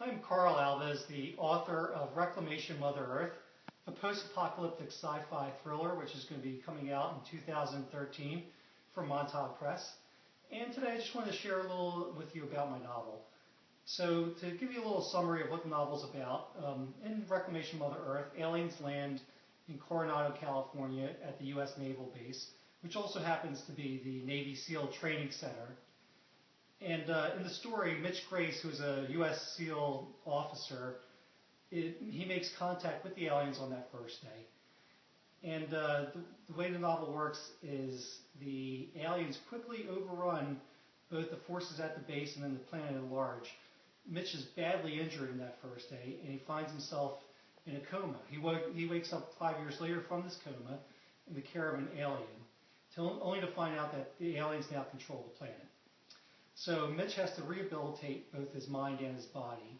I'm Carl Alves, the author of Reclamation, Mother Earth, a post-apocalyptic sci-fi thriller which is going to be coming out in 2013 from Montauk Press. And today I just wanted to share a little with you about my novel. So to give you a little summary of what the novel's about, in Reclamation, Mother Earth, aliens land in Coronado, California at the U.S. Naval Base, which also happens to be the Navy SEAL Training Center. And in the story, Mitch Grace, who's a U.S. SEAL officer, he makes contact with the aliens on that first day. And the way the novel works is the aliens quickly overrun both the forces at the base and then the planet at large. Mitch is badly injured in that first day, and he finds himself in a coma. He wakes up 5 years later from this coma in the care of an alien, only to find out that the aliens now control the planet. So Mitch has to rehabilitate both his mind and his body.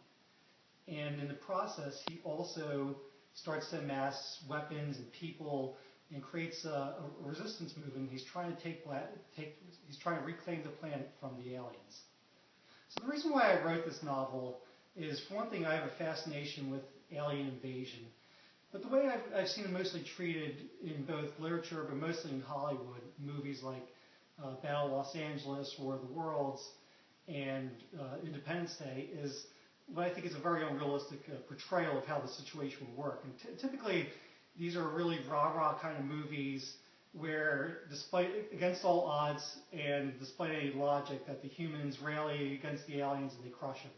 And in the process, he also starts to amass weapons and people and creates a resistance movement. He's trying to reclaim the planet from the aliens. So the reason why I wrote this novel is, for one thing, I have a fascination with alien invasion. But the way I've seen it mostly treated in both literature, but mostly in Hollywood, movies like Battle of Los Angeles, War of the Worlds, and Independence Day, is what I think is a very unrealistic portrayal of how the situation would work. And typically, these are really rah-rah kind of movies where, against all odds and despite any logic, that the humans rally against the aliens and they crush them.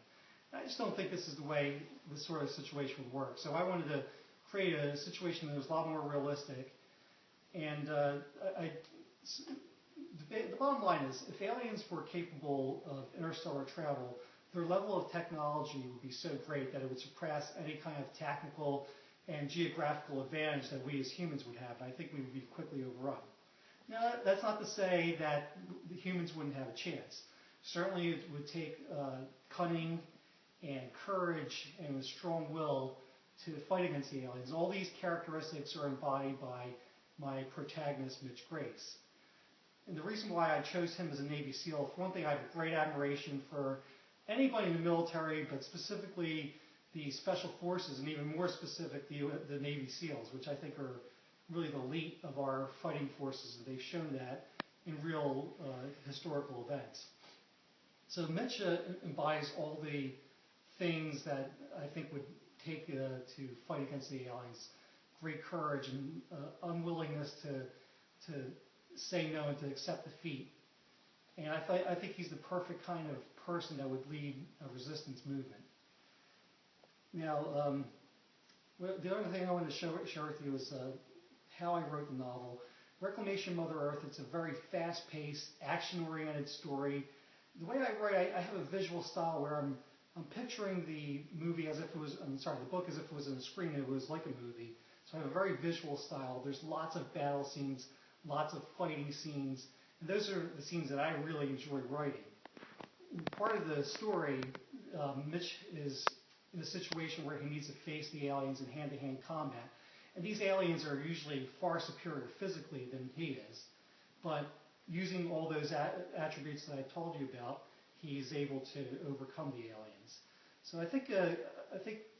I just don't think this is the way this sort of situation would work. So I wanted to create a situation that was a lot more realistic. And the bottom line is, if aliens were capable of interstellar travel, their level of technology would be so great that it would surpass any kind of technical and geographical advantage that we as humans would have. I think we would be quickly overrun. Now, that's not to say that the humans wouldn't have a chance. Certainly it would take cunning and courage and a strong will to fight against the aliens. All these characteristics are embodied by my protagonist, Mitch Grace. And the reason why I chose him as a Navy SEAL, for one thing, I have a great admiration for anybody in the military, but specifically the Special Forces, and even more specific, the Navy SEALs, which I think are really the elite of our fighting forces, and they've shown that in real historical events. So Mitch embodies all the things that I think would take to fight against the aliens. Great courage and unwillingness to say no and to accept defeat. And I think he's the perfect kind of person that would lead a resistance movement. Now, the other thing I wanted to share with you is how I wrote the novel. Reclamation, Mother Earth, it's a very fast-paced, action-oriented story. The way I write, I have a visual style where I'm picturing the movie as if it was, the book as if it was in a screen and it was like a movie. So I have a very visual style. There's lots of battle scenes, lots of fighting scenes, and those are the scenes that I really enjoy writing. Part of the story, Mitch is in a situation where he needs to face the aliens in hand-to-hand combat. And these aliens are usually far superior physically than he is. But using all those attributes that I told you about, he's able to overcome the aliens. So I think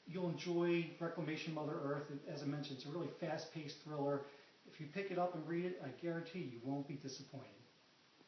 you'll enjoy Reclamation, Mother Earth. As I mentioned, it's a really fast-paced thriller. If you pick it up and read it, I guarantee you won't be disappointed.